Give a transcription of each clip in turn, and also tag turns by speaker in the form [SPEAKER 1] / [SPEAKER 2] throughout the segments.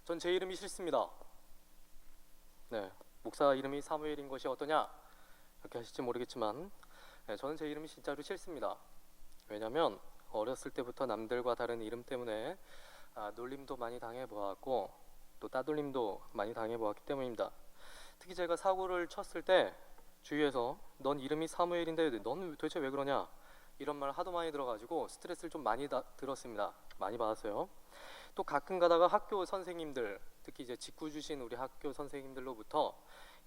[SPEAKER 1] 전 제 이름이 싫습니다. 네, 목사 이름이 사무엘인 것이 어떠냐? 이렇게 하실지 모르겠지만 저는 제 이름이 진짜로 싫습니다. 왜냐하면 어렸을 때부터 남들과 다른 이름 때문에 놀림도 많이 당해보았고 또 따돌림도 많이 당해보았기 때문입니다. 특히 제가 사고를 쳤을 때 주위에서 넌 이름이 사무엘인데 넌 도대체 왜 그러냐? 이런 말 하도 많이 들어가지고 스트레스를 좀 많이 들었습니다. 많이 받았어요. 또 가끔 가다가 학교 선생님들, 특히 이제 직구 주신 우리 학교 선생님들로부터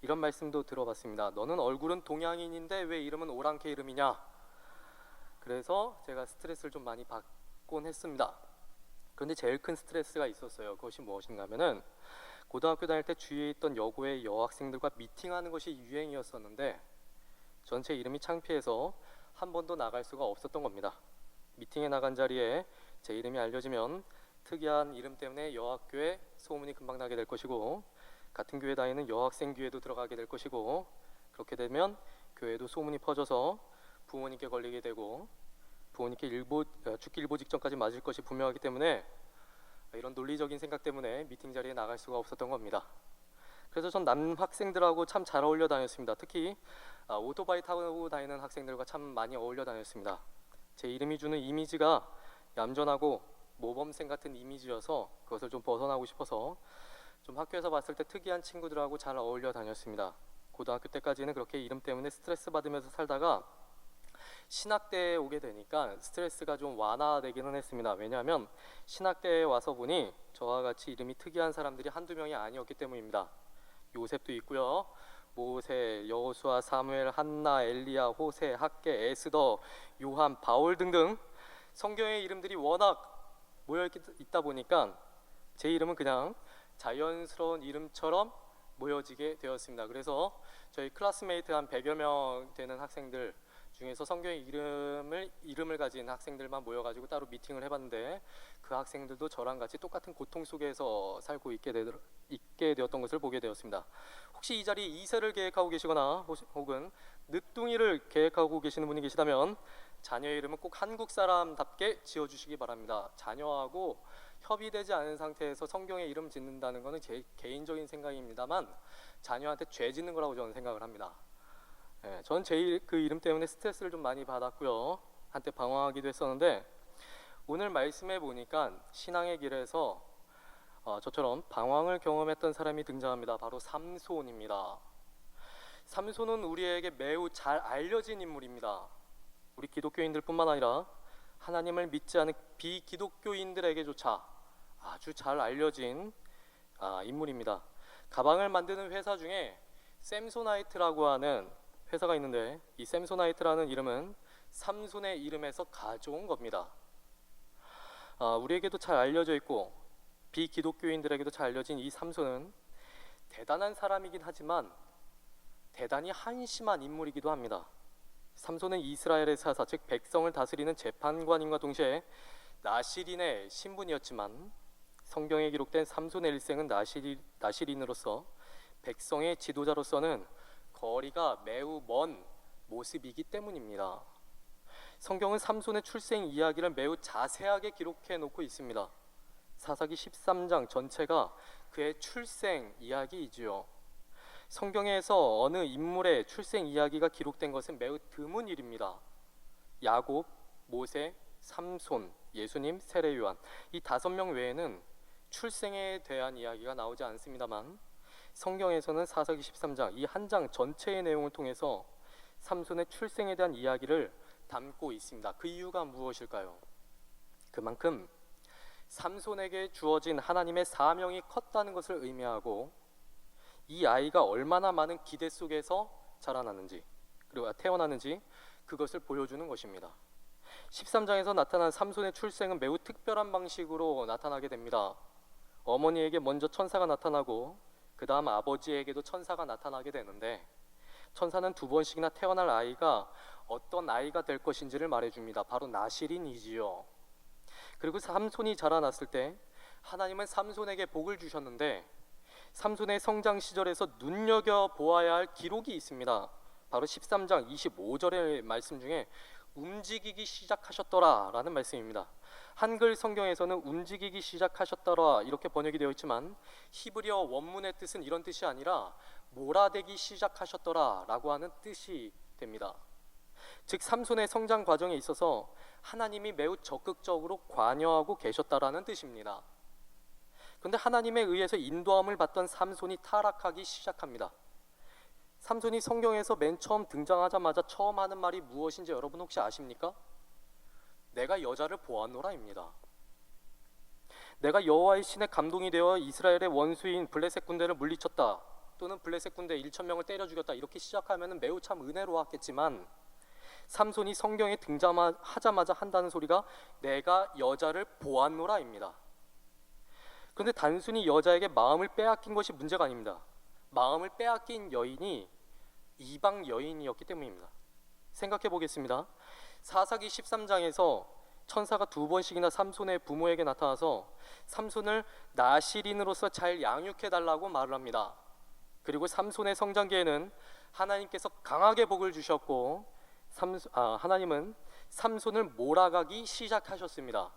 [SPEAKER 1] 이런 말씀도 들어봤습니다. 너는 얼굴은 동양인인데 왜 이름은 오랑캐 이름이냐? 그래서 제가 스트레스를 좀 많이 받곤 했습니다. 그런데 제일 큰 스트레스가 있었어요. 그것이 무엇인가 하면은 고등학교 다닐 때 주위에 있던 여고의 여학생들과 미팅하는 것이 유행이었었는데 전체 이름이 창피해서 한 번도 나갈 수가 없었던 겁니다. 미팅에 나간 자리에 제 이름이 알려지면 특이한 이름 때문에 여학교에 소문이 금방 나게 될 것이고 같은 교회 다니는 여학생 교회도 들어가게 될 것이고 그렇게 되면 교회도 소문이 퍼져서 부모님께 걸리게 되고 부모님께 죽기 일보 직전까지 맞을 것이 분명하기 때문에 이런 논리적인 생각 때문에 미팅 자리에 나갈 수가 없었던 겁니다. 그래서 전 남학생들하고 참 잘 어울려 다녔습니다. 특히 오토바이 타고 다니는 학생들과 참 많이 어울려 다녔습니다. 제 이름이 주는 이미지가 얌전하고 모범생 같은 이미지여서 그것을 좀 벗어나고 싶어서 좀 학교에서 봤을 때 특이한 친구들하고 잘 어울려 다녔습니다. 고등학교 때까지는 그렇게 이름 때문에 스트레스 받으면서 살다가 신학대에 오게 되니까 스트레스가 좀 완화되기는 했습니다. 왜냐하면 신학대에 와서 보니 저와 같이 이름이 특이한 사람들이 한두 명이 아니었기 때문입니다. 요셉도 있고요. 모세, 여호수아, 사무엘, 한나, 엘리야, 호세, 학개, 에스더, 요한, 바울 등등 성경의 이름들이 워낙 모여 있다 보니까 제 이름은 그냥 자연스러운 이름처럼 모여지게 되었습니다. 그래서 저희 클래스메이트 한 100여 명 되는 학생들 중에서 성경의 이름을 가진 학생들만 모여가지고 따로 미팅을 해봤는데 그 학생들도 저랑 같이 똑같은 고통 속에서 살고 있게 되었던 것을 보게 되었습니다. 혹시 이 자리에 2세를 계획하고 계시거나 혹은 늦둥이를 계획하고 계시는 분이 계시다면 자녀의 이름은 꼭 한국 사람답게 지어주시기 바랍니다. 자녀하고 협의되지 않은 상태에서 성경의 이름 짓는다는 것은 제 개인적인 생각입니다만 자녀한테 죄 짓는 거라고 저는 생각을 합니다. 저는 제 그 이름 때문에 스트레스를 좀 많이 받았고요. 한때 방황하기도 했었는데 오늘 말씀해 보니까 신앙의 길에서 저처럼 방황을 경험했던 사람이 등장합니다. 바로 삼손입니다. 삼손은 우리에게 매우 잘 알려진 인물입니다. 우리 기독교인들뿐만 아니라 하나님을 믿지 않은 비기독교인들에게조차 아주 잘 알려진 인물입니다. 가방을 만드는 회사 중에 샘소나이트라고 하는 회사가 있는데 이 샘소나이트라는 이름은 삼손의 이름에서 가져온 겁니다. 우리에게도 잘 알려져 있고 비기독교인들에게도 잘 알려진 이 삼손은 대단한 사람이긴 하지만 대단히 한심한 인물이기도 합니다. 삼손은 이스라엘의 사사, 즉 백성을 다스리는 재판관임과 동시에 나시린의 신분이었지만 성경에 기록된 삼손의 일생은 나시린으로서 백성의 지도자로서는 거리가 매우 먼 모습이기 때문입니다. 성경은 삼손의 출생 이야기를 매우 자세하게 기록해 놓고 있습니다. 사사기 13장 전체가 그의 출생 이야기이지요. 성경에서 어느 인물의 출생 이야기가 기록된 것은 매우 드문 일입니다. 야곱, 모세, 삼손, 예수님, 세례 요한 이 5명 외에는 출생에 대한 이야기가 나오지 않습니다만 성경에서는 사사기 13장 이 한 장 전체의 내용을 통해서 삼손의 출생에 대한 이야기를 담고 있습니다. 그 이유가 무엇일까요? 그만큼 삼손에게 주어진 하나님의 사명이 컸다는 것을 의미하고 이 아이가 얼마나 많은 기대 속에서 자라나는지 그리고 태어나는지 그것을 보여주는 것입니다. 13장에서 나타난 삼손의 출생은 매우 특별한 방식으로 나타나게 됩니다. 어머니에게 먼저 천사가 나타나고 그 다음 아버지에게도 천사가 나타나게 되는데 천사는 2번씩이나 태어날 아이가 어떤 아이가 될 것인지를 말해줍니다. 바로 나시린이지요. 그리고 삼손이 자라났을 때 하나님은 삼손에게 복을 주셨는데 삼손의 성장 시절에서 눈여겨보아야 할 기록이 있습니다. 바로 13장 25절의 말씀 중에 움직이기 시작하셨더라 라는 말씀입니다. 한글 성경에서는 움직이기 시작하셨더라 이렇게 번역이 되어 있지만 히브리어 원문의 뜻은 이런 뜻이 아니라 몰아대기 시작하셨더라 라고 하는 뜻이 됩니다. 즉 삼손의 성장 과정에 있어서 하나님이 매우 적극적으로 관여하고 계셨다라는 뜻입니다. 그런데 하나님에 의해서 인도함을 받던 삼손이 타락하기 시작합니다. 삼손이 성경에서 맨 처음 등장하자마자 처음 하는 말이 무엇인지 여러분 혹시 아십니까? 내가 여자를 보았노라입니다. 내가 여호와의 신에 감동이 되어 이스라엘의 원수인 블레셋 군대를 물리쳤다, 또는 블레셋 군대 1,000명을 때려 죽였다, 이렇게 시작하면 매우 참 은혜로웠겠지만 삼손이 성경에 등장하자마자 한다는 소리가 내가 여자를 보았노라입니다. 그런데 단순히 여자에게 마음을 빼앗긴 것이 문제가 아닙니다. 마음을 빼앗긴 여인이 이방 여인이었기 때문입니다. 생각해 보겠습니다. 사사기 13장에서 천사가 2번씩이나 삼손의 부모에게 나타나서 삼손을 나실인으로서 잘 양육해 달라고 말을 합니다. 그리고 삼손의 성장기에는 하나님께서 강하게 복을 주셨고 하나님은 삼손을 몰아가기 시작하셨습니다.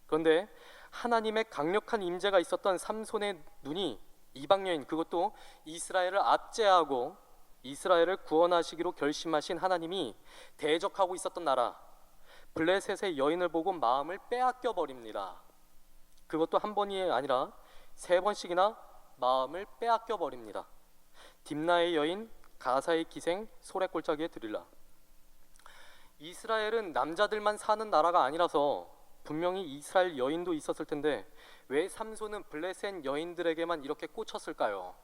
[SPEAKER 1] 그런데 하나님의 강력한 임재가 있었던 삼손의 눈이 이방 여인, 그것도 이스라엘을 압제하고 이스라엘을 구원하시기로 결심하신 하나님이 대적하고 있었던 나라 블레셋의 여인을 보고 마음을 빼앗겨 버립니다. 그것도 한 번이 아니라 3번씩이나 마음을 빼앗겨 버립니다. 딥나의 여인, 가사의 기생, 소래 골짜기의 드릴라. 이스라엘은 남자들만 사는 나라가 아니라서 분명히 이스라엘 여인도 있었을 텐데 왜 삼손은 블레셋 여인들에게만 이렇게 꽂혔을까요?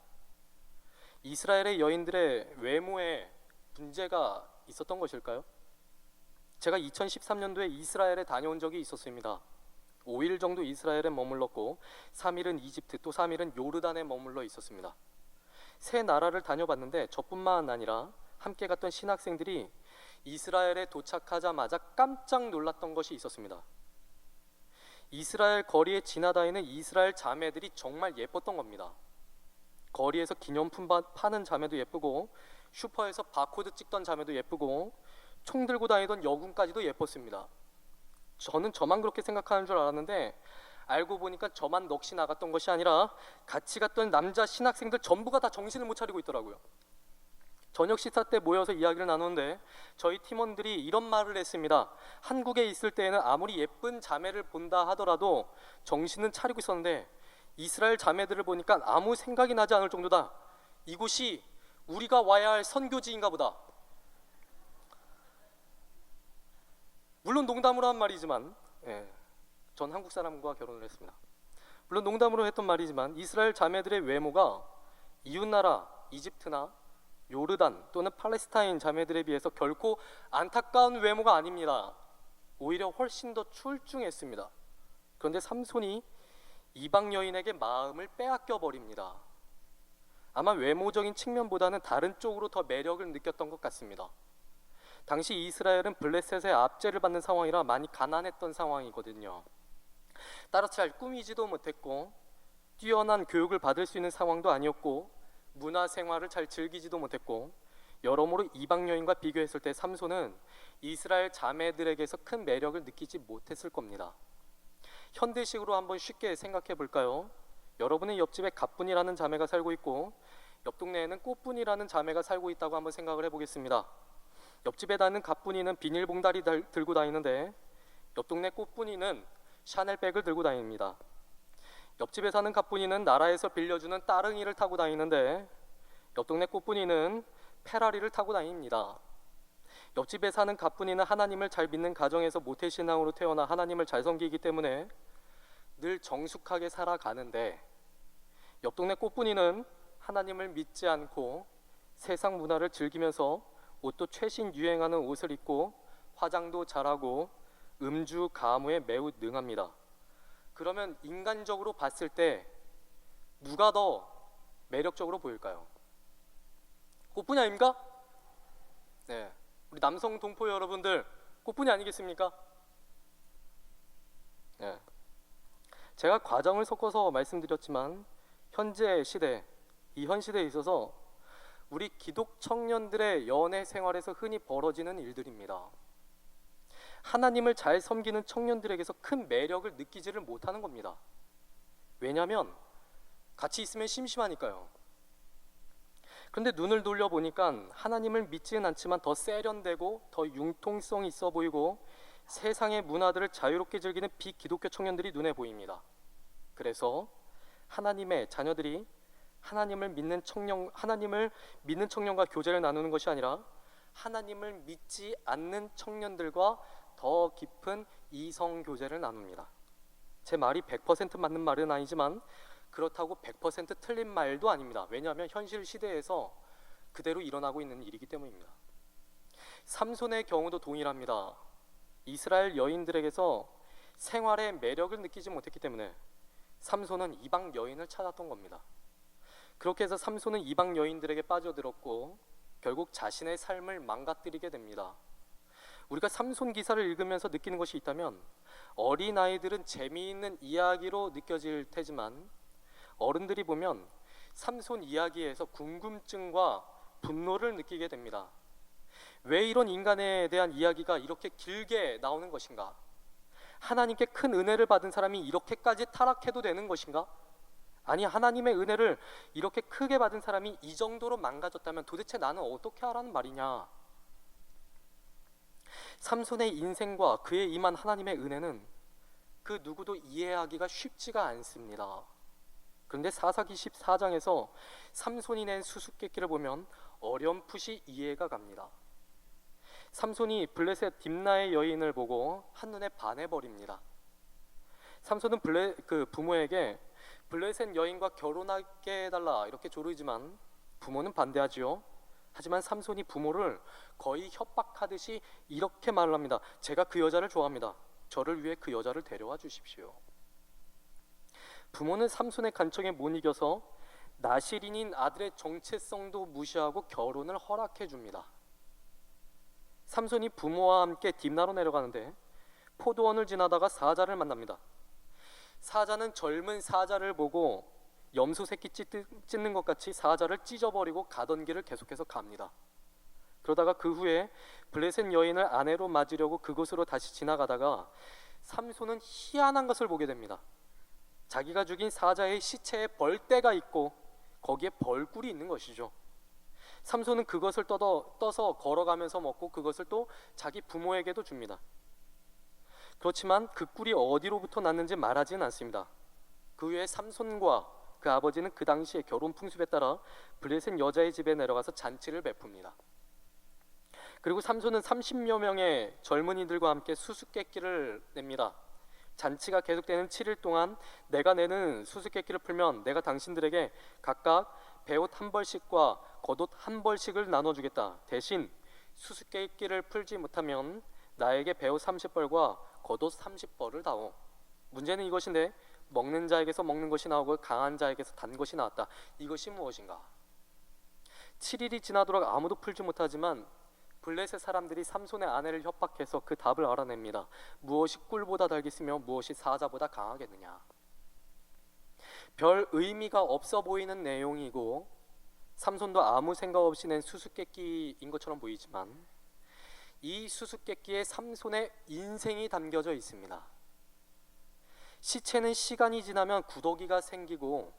[SPEAKER 1] 이스라엘의 여인들의 외모에 문제가 있었던 것일까요? 제가 2013년도에 이스라엘에 다녀온 적이 있었습니다. 5일 정도 이스라엘에 머물렀고 3일은 이집트, 또 3일은 요르단에 머물러 있었습니다. 세 나라를 다녀봤는데 저뿐만 아니라 함께 갔던 신학생들이 이스라엘에 도착하자마자 깜짝 놀랐던 것이 있었습니다. 이스라엘 거리에 지나다니는 이스라엘 자매들이 정말 예뻤던 겁니다. 거리에서 기념품 파는 자매도 예쁘고 슈퍼에서 바코드 찍던 자매도 예쁘고 총 들고 다니던 여군까지도 예뻤습니다. 저는 저만 그렇게 생각하는 줄 알았는데 알고 보니까 저만 넋이 나갔던 것이 아니라 같이 갔던 남자 신학생들 전부가 다 정신을 못 차리고 있더라고요. 저녁 식사 때 모여서 이야기를 나누는데 저희 팀원들이 이런 말을 했습니다. 한국에 있을 때에는 아무리 예쁜 자매를 본다 하더라도 정신은 차리고 있었는데 이스라엘 자매들을 보니까 아무 생각이 나지 않을 정도다. 이곳이 우리가 와야 할 선교지인가 보다. 물론 농담으로 한 말이지만 전 한국 사람과 결혼을 했습니다. 물론 농담으로 했던 말이지만 이스라엘 자매들의 외모가 이웃나라 이집트나 요르단 또는 팔레스타인 자매들에 비해서 결코 안타까운 외모가 아닙니다. 오히려 훨씬 더 출중했습니다. 그런데 삼손이 이방 여인에게 마음을 빼앗겨 버립니다. 아마 외모적인 측면보다는 다른 쪽으로 더 매력을 느꼈던 것 같습니다. 당시 이스라엘은 블레셋의 압제를 받는 상황이라 많이 가난했던 상황이거든요. 따라서 잘 꾸미지도 못했고 뛰어난 교육을 받을 수 있는 상황도 아니었고 문화생활을 잘 즐기지도 못했고 여러모로 이방 여인과 비교했을 때 삼손은 이스라엘 자매들에게서 큰 매력을 느끼지 못했을 겁니다. 현대식으로 한번 쉽게 생각해 볼까요? 여러분의 옆집에 가뿐이라는 자매가 살고 있고 옆 동네에는 꽃분이라는 자매가 살고 있다고 한번 생각을 해보겠습니다. 옆집에 다니는 가뿐이는 비닐봉다리 들고 다니는데 옆 동네 꽃분이는 샤넬백을 들고 다닙니다. 옆집에 사는 가뿐이는 나라에서 빌려주는 따릉이를 타고 다니는데 옆 동네 꽃분이는 페라리를 타고 다닙니다. 옆집에 사는 가뿐이는 하나님을 잘 믿는 가정에서 모태신앙으로 태어나 하나님을 잘 섬기기 때문에 늘 정숙하게 살아가는데 옆 동네 꽃분이는 하나님을 믿지 않고 세상 문화를 즐기면서 옷도 최신 유행하는 옷을 입고 화장도 잘하고 음주 가무에 매우 능합니다. 그러면 인간적으로 봤을 때 누가 더 매력적으로 보일까요? 꽃분이 아닙니까? 네, 우리 남성 동포 여러분들 꽃분이 아니겠습니까? 네. 제가 과정을 섞어서 말씀드렸지만 현재 시대, 이 현 시대에 있어서 우리 기독 청년들의 연애 생활에서 흔히 벌어지는 일들입니다. 하나님을 잘 섬기는 청년들에게서 큰 매력을 느끼지를 못하는 겁니다. 왜냐하면 같이 있으면 심심하니까요. 그런데 눈을 돌려보니까 하나님을 믿지는 않지만 더 세련되고 더 융통성 있어 보이고 세상의 문화들을 자유롭게 즐기는 비기독교 청년들이 눈에 보입니다. 그래서 하나님의 자녀들이 하나님을 믿는 청년과 교제를 나누는 것이 아니라 하나님을 믿지 않는 청년들과 더 깊은 이성 교제를 나눕니다. 제 말이 100% 맞는 말은 아니지만 그렇다고 100% 틀린 말도 아닙니다. 왜냐하면 현실 시대에서 그대로 일어나고 있는 일이기 때문입니다. 삼손의 경우도 동일합니다. 이스라엘 여인들에게서 생활의 매력을 느끼지 못했기 때문에 삼손은 이방 여인을 찾았던 겁니다. 그렇게 해서 삼손은 이방 여인들에게 빠져들었고 결국 자신의 삶을 망가뜨리게 됩니다. 우리가 삼손 기사를 읽으면서 느끼는 것이 있다면 어린아이들은 재미있는 이야기로 느껴질 테지만 어른들이 보면 삼손 이야기에서 궁금증과 분노를 느끼게 됩니다. 왜 이런 인간에 대한 이야기가 이렇게 길게 나오는 것인가? 하나님께 큰 은혜를 받은 사람이 이렇게까지 타락해도 되는 것인가? 아니, 하나님의 은혜를 이렇게 크게 받은 사람이 이 정도로 망가졌다면 도대체 나는 어떻게 하라는 말이냐? 삼손의 인생과 그에 임한 하나님의 은혜는 그 누구도 이해하기가 쉽지가 않습니다. 그런데 사사기 14장에서 삼손이 낸 수수께끼를 보면 어렴풋이 이해가 갑니다. 삼손이 블레셋 딥나의 여인을 보고 한눈에 반해버립니다. 삼손은 부모에게 블레셋 여인과 결혼하게 해달라 이렇게 조르지만 부모는 반대하지요. 하지만 삼손이 부모를 거의 협박하듯이 이렇게 말을 합니다. 제가 그 여자를 좋아합니다. 저를 위해 그 여자를 데려와 주십시오. 부모는 삼손의 간청에 못 이겨서 나실인인 아들의 정체성도 무시하고 결혼을 허락해 줍니다. 삼손이 부모와 함께 딥나로 내려가는데 포도원을 지나다가 사자를 만납니다. 사자는 젊은 사자를 보고 염소 새끼 찢는 것 같이 사자를 찢어버리고 가던 길을 계속해서 갑니다. 그러다가 그 후에 블레셋 여인을 아내로 맞으려고 그곳으로 다시 지나가다가 삼손은 희한한 것을 보게 됩니다. 자기가 죽인 사자의 시체에 벌떼가 있고 거기에 벌꿀이 있는 것이죠. 삼손은 그것을 떠서 걸어가면서 먹고 그것을 또 자기 부모에게도 줍니다. 그렇지만 그 꿀이 어디로부터 났는지 말하지는 않습니다. 그 후에 삼손과 그 아버지는 그 당시의 결혼 풍습에 따라 블레셋 여자의 집에 내려가서 잔치를 베풉니다. 그리고 삼손은 30여 명의 젊은이들과 함께 수수께끼를 냅니다. 잔치가 계속되는 7일 동안 내가 내는 수수께끼를 풀면 내가 당신들에게 각각 배옷 한 벌씩과 겉옷 한 벌씩을 나눠주겠다. 대신 수수께끼를 풀지 못하면 나에게 배옷 30벌과 겉옷 30벌을 다오. 문제는 이것인데 먹는 자에게서 먹는 것이 나오고 강한 자에게서 단 것이 나왔다. 이것이 무엇인가? 7일이 지나도록 아무도 풀지 못하지만 블레셋 사람들이 삼손의 아내를 협박해서 그 답을 알아냅니다. 무엇이 꿀보다 달겠으며 무엇이 사자보다 강하겠느냐. 별 의미가 없어 보이는 내용이고 삼손도 아무 생각 없이 낸 수수께끼인 것처럼 보이지만 이 수수께끼에 삼손의 인생이 담겨져 있습니다. 시체는 시간이 지나면 구더기가 생기고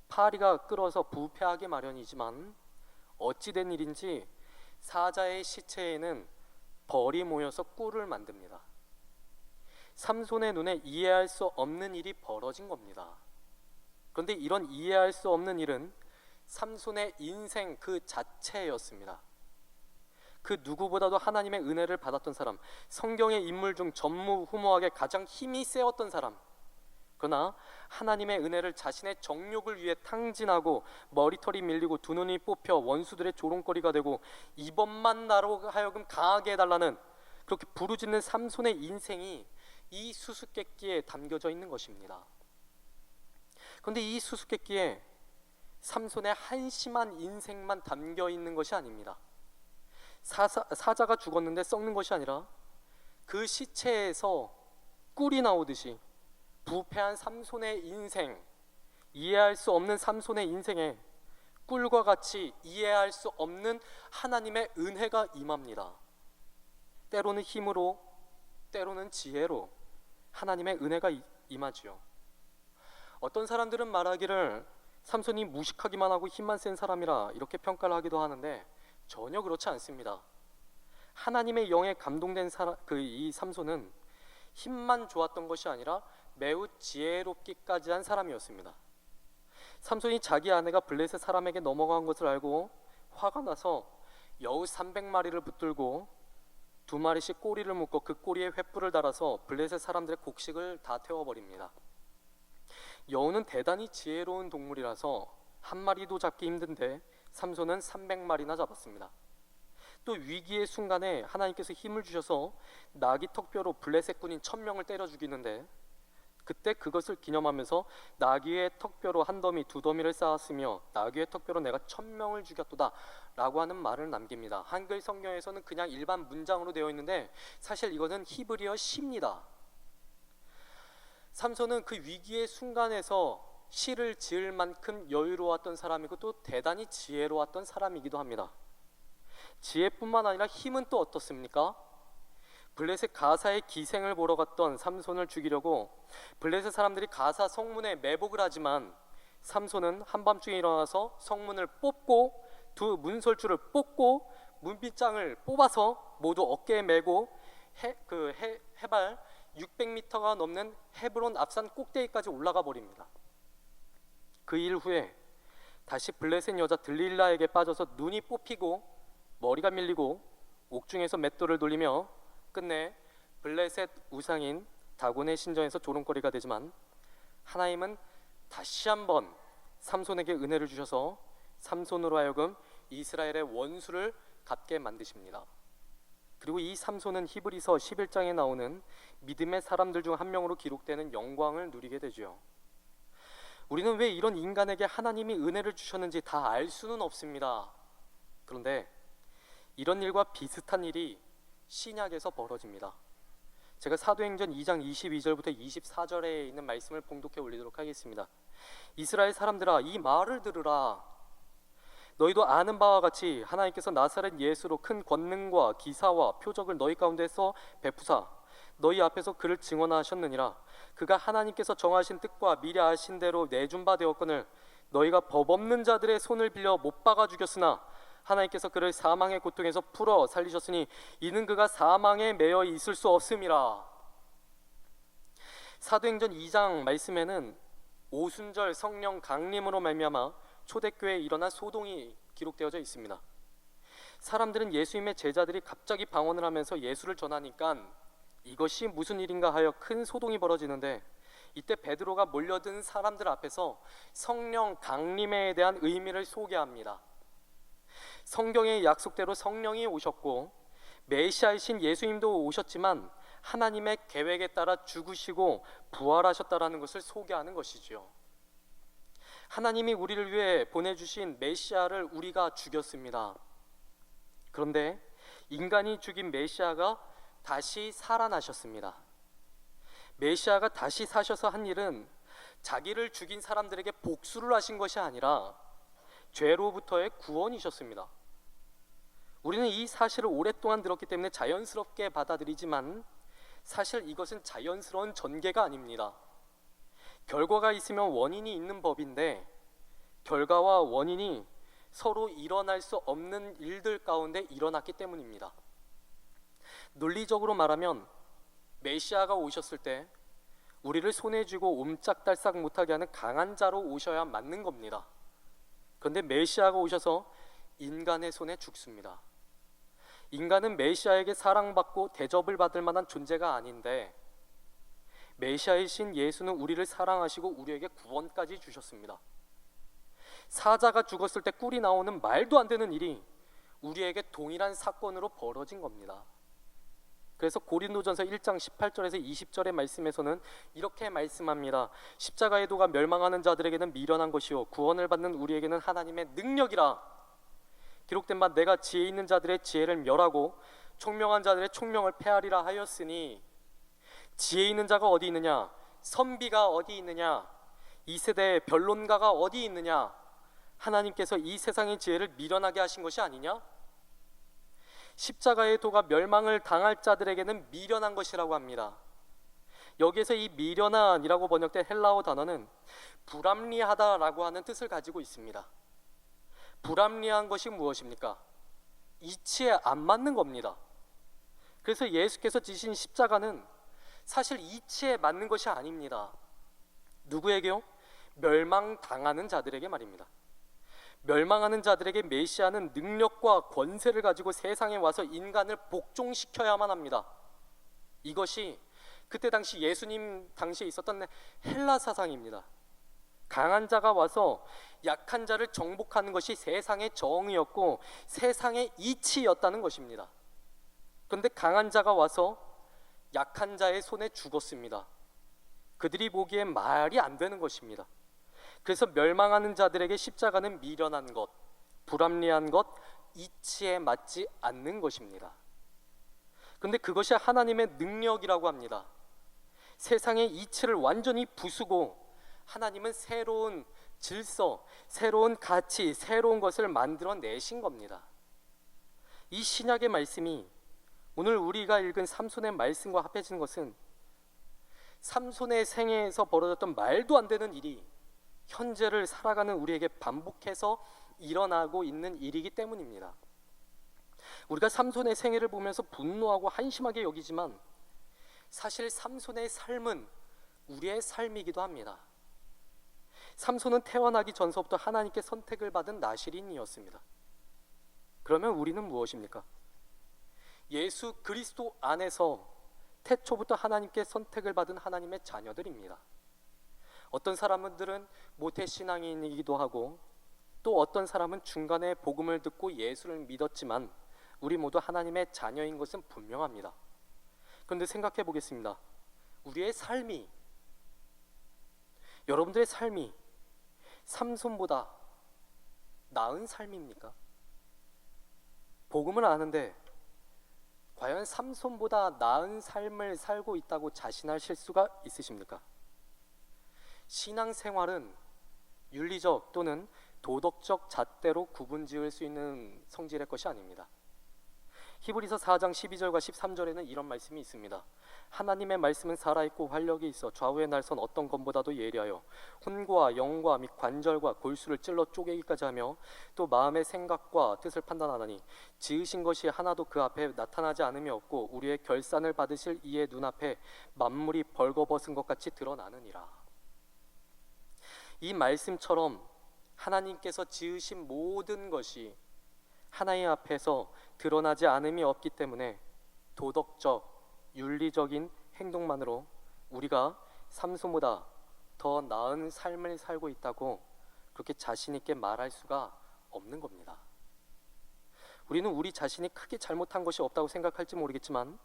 [SPEAKER 1] 파리가 끓어서 부패하기 마련이지만 어찌된 일인지 사자의 시체에는 벌이 모여서 꿀을 만듭니다. 삼손의 눈에 이해할 수 없는 일이 벌어진 겁니다. 그런데 이런 이해할 수 없는 일은 삼손의 인생 그 자체였습니다. 그 누구보다도 하나님의 은혜를 받았던 사람, 성경의 인물 중 전무후무하게 가장 힘이 세었던 사람, 그러나 하나님의 은혜를 자신의 정욕을 위해 탕진하고 머리털이 밀리고 두 눈이 뽑혀 원수들의 조롱거리가 되고 이번만 나로 하여금 강하게 해달라는 그렇게 부르짖는 삼손의 인생이 이 수수께끼에 담겨져 있는 것입니다. 그런데 이 수수께끼에 삼손의 한심한 인생만 담겨 있는 것이 아닙니다. 사자가 죽었는데 썩는 것이 아니라 그 시체에서 꿀이 나오듯이 부패한 삼손의 인생, 이해할 수 없는 삼손의 인생에 꿀과 같이 이해할 수 없는 하나님의 은혜가 임합니다. 때로는 힘으로, 때로는 지혜로 하나님의 은혜가 임하지요. 어떤 사람들은 말하기를 삼손이 무식하기만 하고 힘만 센 사람이라 이렇게 평가를 하기도 하는데 전혀 그렇지 않습니다. 하나님의 영에 감동된 이 삼손은 힘만 좋았던 것이 아니라 매우 지혜롭기까지 한 사람이었습니다. 삼손이 자기 아내가 블레셋 사람에게 넘어간 것을 알고 화가 나서 여우 300마리를 붙들고 2마리씩 꼬리를 묶어 그 꼬리에 횃불을 달아서 블레셋 사람들의 곡식을 다 태워버립니다. 여우는 대단히 지혜로운 동물이라서 한 마리도 잡기 힘든데 삼손은 300마리나 잡았습니다. 또 위기의 순간에 하나님께서 힘을 주셔서 나귀 턱뼈로 블레셋 군인 1000명을 때려 죽이는데 그때 그것을 기념하면서 나귀의 턱뼈로 한 더미 2더미를 쌓았으며 나귀의 턱뼈로 내가 1000명을 죽였도다 라고 하는 말을 남깁니다. 한글 성경에서는 그냥 일반 문장으로 되어 있는데 사실 이것은 히브리어 시입니다. 삼손은 그 위기의 순간에서 시를 지을 만큼 여유로웠던 사람이고 또 대단히 지혜로웠던 사람이기도 합니다. 지혜뿐만 아니라 힘은 또 어떻습니까? 블레셋 가사의 기생을 보러 갔던 삼손을 죽이려고 블레셋 사람들이 가사 성문에 매복을 하지만 삼손은 한밤중에 일어나서 성문을 뽑고 두 문설주를 뽑고 문빗장을 뽑아서 모두 어깨에 메고 해발 600m가 넘는 헤브론 앞산 꼭대기까지 올라가 버립니다. 그 일 후에 다시 블레셋 여자 들릴라에게 빠져서 눈이 뽑히고 머리가 밀리고 옥중에서 맷돌을 돌리며 끝내 블레셋 우상인 다곤의 신전에서 조롱거리가 되지만 하나님은 다시 한번 삼손에게 은혜를 주셔서 삼손으로 하여금 이스라엘의 원수를 갚게 만드십니다. 그리고 이 삼손은 히브리서 11장에 나오는 믿음의 사람들 중 한 명으로 기록되는 영광을 누리게 되죠. 우리는 왜 이런 인간에게 하나님이 은혜를 주셨는지 다 알 수는 없습니다. 그런데 이런 일과 비슷한 일이 신약에서 벌어집니다. 제가 사도행전 2장 22절부터 24절에 있는 말씀을 봉독해 올리도록 하겠습니다. 이스라엘 사람들아, 이 말을 들으라. 너희도 아는 바와 같이 하나님께서 나사렛 예수로 큰 권능과 기사와 표적을 너희 가운데서 베푸사 너희 앞에서 그를 증언하셨느니라. 그가 하나님께서 정하신 뜻과 미리 아신 대로 내준 바 되었거늘 너희가 법 없는 자들의 손을 빌려 못 박아 죽였으나 하나님께서 그를 사망의 고통에서 풀어 살리셨으니 이는 그가 사망에 매여 있을 수 없음이라. 사도행전 2장 말씀에는 오순절 성령 강림으로 말미암아 초대교회에 일어난 소동이 기록되어져 있습니다. 사람들은 예수님의 제자들이 갑자기 방언을 하면서 예수를 전하니까 이것이 무슨 일인가 하여 큰 소동이 벌어지는데 이때 베드로가 몰려든 사람들 앞에서 성령 강림에 대한 의미를 소개합니다. 성경의 약속대로 성령이 오셨고 메시아이신 예수님도 오셨지만 하나님의 계획에 따라 죽으시고 부활하셨다라는 것을 소개하는 것이지요. 하나님이 우리를 위해 보내주신 메시아를 우리가 죽였습니다. 그런데 인간이 죽인 메시아가 다시 살아나셨습니다. 메시아가 다시 사셔서 한 일은 자기를 죽인 사람들에게 복수를 하신 것이 아니라 죄로부터의 구원이셨습니다. 우리는 이 사실을 오랫동안 들었기 때문에 자연스럽게 받아들이지만 사실 이것은 자연스러운 전개가 아닙니다. 결과가 있으면 원인이 있는 법인데 결과와 원인이 서로 일어날 수 없는 일들 가운데 일어났기 때문입니다. 논리적으로 말하면 메시아가 오셨을 때 우리를 손에 쥐고 옴짝달싹 못하게 하는 강한 자로 오셔야 맞는 겁니다. 그런데 메시아가 오셔서 인간의 손에 죽습니다. 인간은 메시아에게 사랑받고 대접을 받을 만한 존재가 아닌데 메시아이신 예수는 우리를 사랑하시고 우리에게 구원까지 주셨습니다. 사자가 죽었을 때 꿀이 나오는 말도 안 되는 일이 우리에게 동일한 사건으로 벌어진 겁니다. 그래서 고린도전서 1장 18절에서 20절의 말씀에서는 이렇게 말씀합니다. 십자가의 도가 멸망하는 자들에게는 미련한 것이요 구원을 받는 우리에게는 하나님의 능력이라. 기록된 바 내가 지혜 있는 자들의 지혜를 멸하고 총명한 자들의 총명을 패하리라 하였으니 지혜 있는 자가 어디 있느냐? 선비가 어디 있느냐? 이 세대의 변론가가 어디 있느냐? 하나님께서 이 세상의 지혜를 미련하게 하신 것이 아니냐? 십자가의 도가 멸망을 당할 자들에게는 미련한 것이라고 합니다. 여기에서 이 미련한이라고 번역된 헬라어 단어는 불합리하다라고 하는 뜻을 가지고 있습니다. 불합리한 것이 무엇입니까? 이치에 안 맞는 겁니다. 그래서 예수께서 지신 십자가는 사실 이치에 맞는 것이 아닙니다. 누구에게요? 멸망당하는 자들에게 말입니다. 멸망하는 자들에게 메시아는 능력과 권세를 가지고 세상에 와서 인간을 복종시켜야만 합니다. 이것이 그때 당시 예수님 당시에 있었던 헬라 사상입니다. 강한 자가 와서 약한 자를 정복하는 것이 세상의 정의였고 세상의 이치였다는 것입니다. 그런데 강한 자가 와서 약한 자의 손에 죽었습니다. 그들이 보기엔 말이 안 되는 것입니다. 그래서 멸망하는 자들에게 십자가는 미련한 것, 불합리한 것, 이치에 맞지 않는 것입니다. 그런데 그것이 하나님의 능력이라고 합니다. 세상의 이치를 완전히 부수고 하나님은 새로운 질서, 새로운 가치, 새로운 것을 만들어내신 겁니다. 이 신약의 말씀이 오늘 우리가 읽은 삼손의 말씀과 합해지는 것은 삼손의 생애에서 벌어졌던 말도 안 되는 일이 현재를 살아가는 우리에게 반복해서 일어나고 있는 일이기 때문입니다. 우리가 삼손의 생애를 보면서 분노하고 한심하게 여기지만 사실 삼손의 삶은 우리의 삶이기도 합니다. 삼손은 태어나기 전서부터 하나님께 선택을 받은 나실인이었습니다. 그러면 우리는 무엇입니까? 예수 그리스도 안에서 태초부터 하나님께 선택을 받은 하나님의 자녀들입니다. 어떤 사람들은 모태신앙인이기도 하고 또 어떤 사람은 중간에 복음을 듣고 예수를 믿었지만 우리 모두 하나님의 자녀인 것은 분명합니다. 그런데 생각해 보겠습니다. 우리의 삶이, 여러분들의 삶이 삼손보다 나은 삶입니까? 복음을 아는데 과연 삼손보다 나은 삶을 살고 있다고 자신하실 수가 있으십니까? 신앙생활은 윤리적 또는 도덕적 잣대로 구분지을 수 있는 성질의 것이 아닙니다. 히브리서 4장 12절과 13절에는 이런 말씀이 있습니다. 하나님의 말씀은 살아있고 활력이 있어 좌우의 날선 어떤 검보다도 예리하여 혼과 영과 및 관절과 골수를 찔러 쪼개기까지 하며 또 마음의 생각과 뜻을 판단하나니 지으신 것이 하나도 그 앞에 나타나지 않음이 없고 우리의 결산을 받으실 이의 눈앞에 만물이 벌거벗은 것 같이 드러나느니라. 이 말씀처럼 하나님께서 지으신 모든 것이 하나님 앞에서 드러나지 않음이 없기 때문에 도덕적, 윤리적인 행동만으로 우리가 삼손보다 더 나은 삶을 살고 있다고 그렇게 자신 있게 말할 수가 없는 겁니다. 우리는 우리 자신이 크게 잘못한 것이 없다고 생각할지 모르겠지만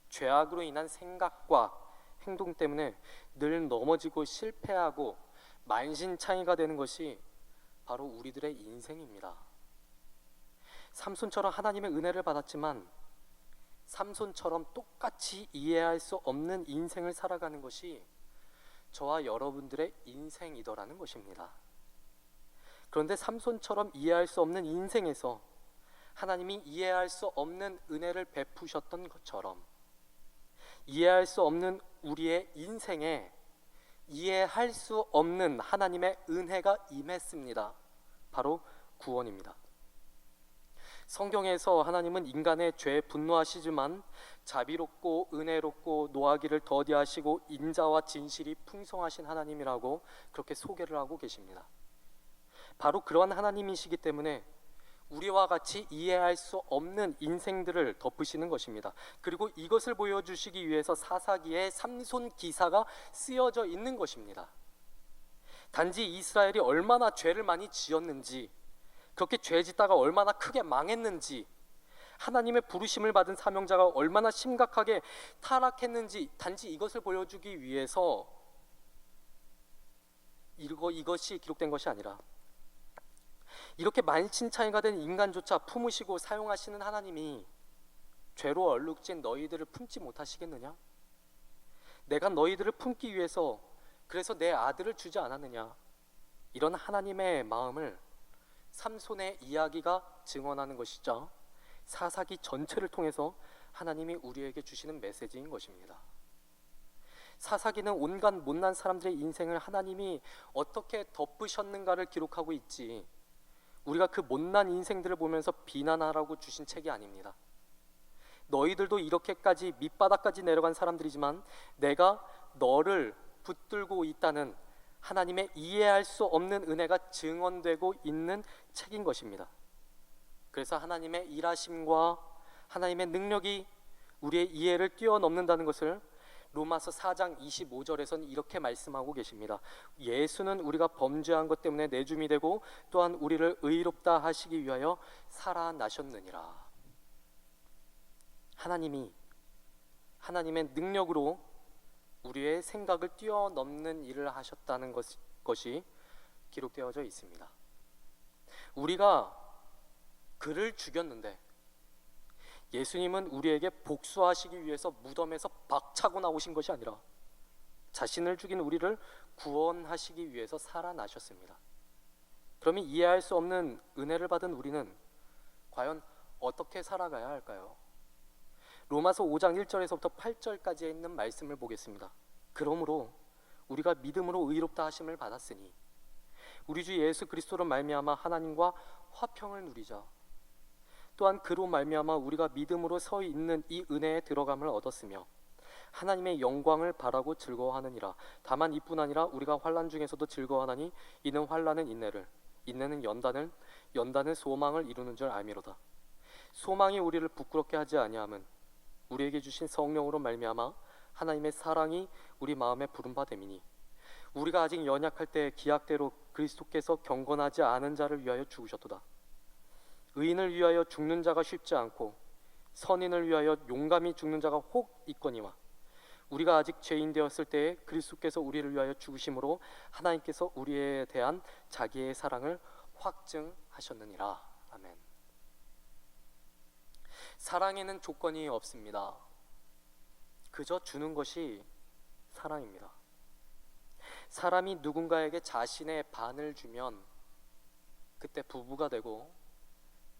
[SPEAKER 1] 죄악으로 인한 생각과 행동 때문에 늘 넘어지고 실패하고 만신창이가 되는 것이 바로 우리들의 인생입니다. 삼손처럼 하나님의 은혜를 받았지만 삼손처럼 똑같이 이해할 수 없는 인생을 살아가는 것이 저와 여러분들의 인생이더라는 것입니다. 그런데 삼손처럼 이해할 수 없는 인생에서 하나님이 이해할 수 없는 은혜를 베푸셨던 것처럼 이해할 수 없는 우리의 인생에 이해할 수 없는 하나님의 은혜가 임했습니다. 바로 구원입니다. 성경에서 하나님은 인간의 죄에 분노하시지만 자비롭고 은혜롭고 노하기를 더디하시고 인자와 진실이 풍성하신 하나님이라고 그렇게 소개를 하고 계십니다. 바로 그러한 하나님이시기 때문에 우리와 같이 이해할 수 없는 인생들을 덮으시는 것입니다. 그리고 이것을 보여주시기 위해서 사사기에 삼손 기사가 쓰여져 있는 것입니다. 단지 이스라엘이 얼마나 죄를 많이 지었는지, 그렇게 죄 짓다가 얼마나 크게 망했는지, 하나님의 부르심을 받은 사명자가 얼마나 심각하게 타락했는지 단지 이것을 보여주기 위해서 이것이 기록된 것이 아니라 이렇게 만신창이가 된 인간조차 품으시고 사용하시는 하나님이 죄로 얼룩진 너희들을 품지 못하시겠느냐? 내가 너희들을 품기 위해서 그래서 내 아들을 주지 않았느냐? 이런 하나님의 마음을 삼손의 이야기가 증언하는 것이죠. 사사기 전체를 통해서 하나님이 우리에게 주시는 메시지인 것입니다. 사사기는 온갖 못난 사람들의 인생을 하나님이 어떻게 덮으셨는가를 기록하고 있지, 우리가 그 못난 인생들을 보면서 비난하라고 주신 책이 아닙니다. 너희들도 이렇게까지 밑바닥까지 내려간 사람들이지만 내가 너를 붙들고 있다는 하나님의 이해할 수 없는 은혜가 증언되고 있는 책인 것입니다. 그래서 하나님의 일하심과 하나님의 능력이 우리의 이해를 뛰어넘는다는 것을 로마서 4장 25절에서는 이렇게 말씀하고 계십니다. 예수는 우리가 범죄한 것 때문에 내줌이 되고 또한 우리를 의롭다 하시기 위하여 살아나셨느니라. 하나님이 하나님의 능력으로 우리의 생각을 뛰어넘는 일을 하셨다는 것이 기록되어져 있습니다. 우리가 그를 죽였는데 예수님은 우리에게 복수하시기 위해서 무덤에서 박차고 나오신 것이 아니라 자신을 죽인 우리를 구원하시기 위해서 살아나셨습니다. 그러면 이해할 수 없는 은혜를 받은 우리는 과연 어떻게 살아가야 할까요? 로마서 5장 1절에서부터 8절까지에 있는 말씀을 보겠습니다. 그러므로 우리가 믿음으로 의롭다 하심을 받았으니 우리 주 예수 그리스도로 말미암아 하나님과 화평을 누리자. 또한 그로 말미암아 우리가 믿음으로 서 있는 이 은혜에 들어감을 얻었으며 하나님의 영광을 바라고 즐거워하느니라. 다만 이뿐 아니라 우리가 환난 중에서도 즐거워하나니 이는 환난은 인내를, 인내는 연단을, 연단은 소망을 이루는 줄 알미로다. 소망이 우리를 부끄럽게 하지 아니함은 우리에게 주신 성령으로 말미암아 하나님의 사랑이 우리 마음에 부른 바 됨이니 우리가 아직 연약할 때 기약대로 그리스도께서 경건하지 않은 자를 위하여 죽으셨도다. 의인을 위하여 죽는 자가 쉽지 않고 선인을 위하여 용감히 죽는 자가 혹 있거니와 우리가 아직 죄인 되었을 때에 그리스도께서 우리를 위하여 죽으심으로 하나님께서 우리에 대한 자기의 사랑을 확증하셨느니라. 아멘. 사랑에는 조건이 없습니다. 그저 주는 것이 사랑입니다. 사람이 누군가에게 자신의 반을 주면 그때 부부가 되고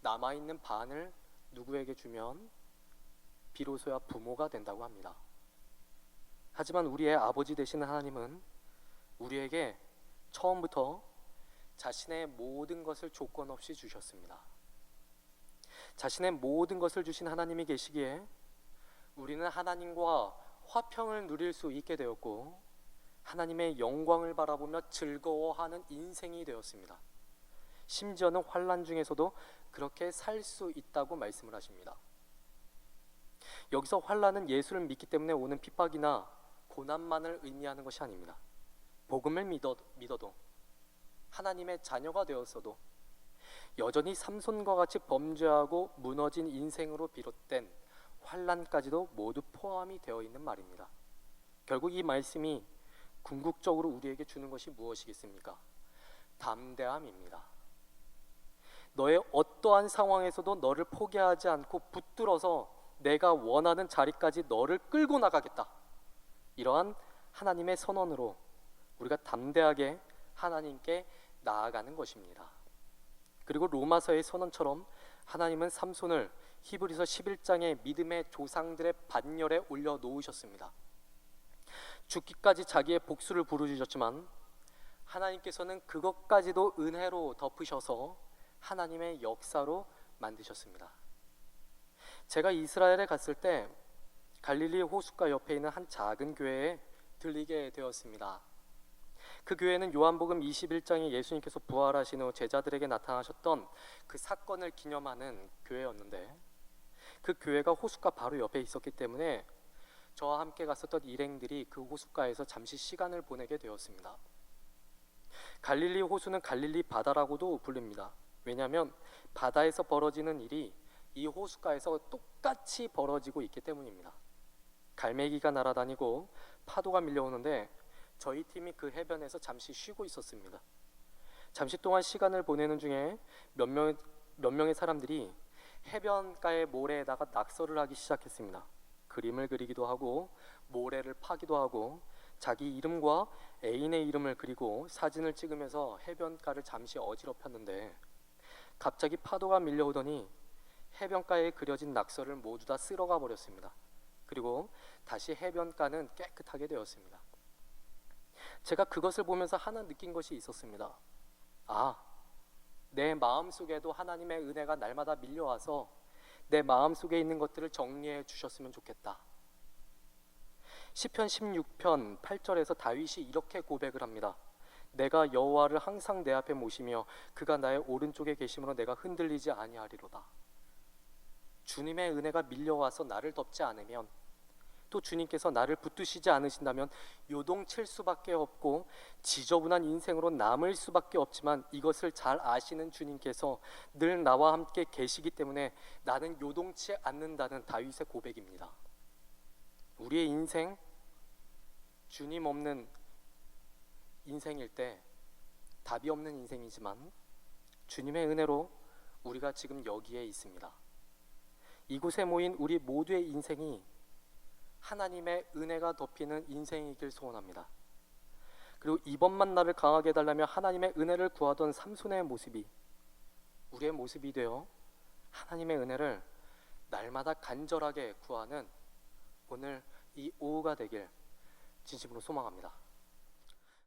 [SPEAKER 1] 남아있는 반을 누구에게 주면 비로소야 부모가 된다고 합니다. 하지만 우리의 아버지 되시는 하나님은 우리에게 처음부터 자신의 모든 것을 조건 없이 주셨습니다. 자신의 모든 것을 주신 하나님이 계시기에 우리는 하나님과 화평을 누릴 수 있게 되었고 하나님의 영광을 바라보며 즐거워하는 인생이 되었습니다. 심지어는 환난 중에서도 그렇게 살 수 있다고 말씀을 하십니다. 여기서 환난은 예수를 믿기 때문에 오는 핍박이나 고난만을 의미하는 것이 아닙니다. 복음을 믿어도 하나님의 자녀가 되었어도 여전히 삼손과 같이 범죄하고 무너진 인생으로 비롯된 환난까지도 모두 포함이 되어 있는 말입니다. 결국 이 말씀이 궁극적으로 우리에게 주는 것이 무엇이겠습니까? 담대함입니다. 너의 어떠한 상황에서도 너를 포기하지 않고 붙들어서 내가 원하는 자리까지 너를 끌고 나가겠다. 이러한 하나님의 선언으로 우리가 담대하게 하나님께 나아가는 것입니다. 그리고 로마서의 선언처럼 하나님은 삼손을 히브리서 11장의 믿음의 조상들의 반열에 올려놓으셨습니다. 죽기까지 자기의 복수를 부르짖었지만 하나님께서는 그것까지도 은혜로 덮으셔서 하나님의 역사로 만드셨습니다. 제가 이스라엘에 갔을 때 갈릴리 호숫가 옆에 있는 한 작은 교회에 들리게 되었습니다. 그 교회는 요한복음 21장에 예수님께서 부활하신 후 제자들에게 나타나셨던 그 사건을 기념하는 교회였는데 그 교회가 호숫가 바로 옆에 있었기 때문에 저와 함께 갔었던 일행들이 그 호숫가에서 잠시 시간을 보내게 되었습니다. 갈릴리 호수는 갈릴리 바다라고도 불립니다. 왜냐하면 바다에서 벌어지는 일이 이 호숫가에서 똑같이 벌어지고 있기 때문입니다. 갈매기가 날아다니고 파도가 밀려오는데 저희 팀이 그 해변에서 잠시 쉬고 있었습니다. 잠시 동안 시간을 보내는 중에 몇 명의 사람들이 해변가의 모래에다가 낙서를 하기 시작했습니다. 그림을 그리기도 하고 모래를 파기도 하고 자기 이름과 애인의 이름을 그리고 사진을 찍으면서 해변가를 잠시 어지럽혔는데 갑자기 파도가 밀려오더니 해변가에 그려진 낙서를 모두 다 쓸어가 버렸습니다. 그리고 다시 해변가는 깨끗하게 되었습니다. 제가 그것을 보면서 하나 느낀 것이 있었습니다. 아, 내 마음속에도 하나님의 은혜가 날마다 밀려와서 내 마음속에 있는 것들을 정리해 주셨으면 좋겠다. 시편 16편 8절에서 다윗이 이렇게 고백을 합니다. 내가 여호와를 항상 내 앞에 모시며 그가 나의 오른쪽에 계심으로 내가 흔들리지 아니하리로다. 주님의 은혜가 밀려와서 나를 덮지 않으면, 또 주님께서 나를 붙드시지 않으신다면 요동칠 수밖에 없고 지저분한 인생으로 남을 수밖에 없지만, 이것을 잘 아시는 주님께서 늘 나와 함께 계시기 때문에 나는 요동치 않는다는 다윗의 고백입니다. 우리의 인생, 주님 없는 인생일 때 답이 없는 인생이지만 주님의 은혜로 우리가 지금 여기에 있습니다. 이곳에 모인 우리 모두의 인생이 하나님의 은혜가 덮이는 인생이길 소원합니다. 그리고 이번만 나를 강하게 해달라며 하나님의 은혜를 구하던 삼손의 모습이 우리의 모습이 되어 하나님의 은혜를 날마다 간절하게 구하는 오늘 이 오후가 되길 진심으로 소망합니다.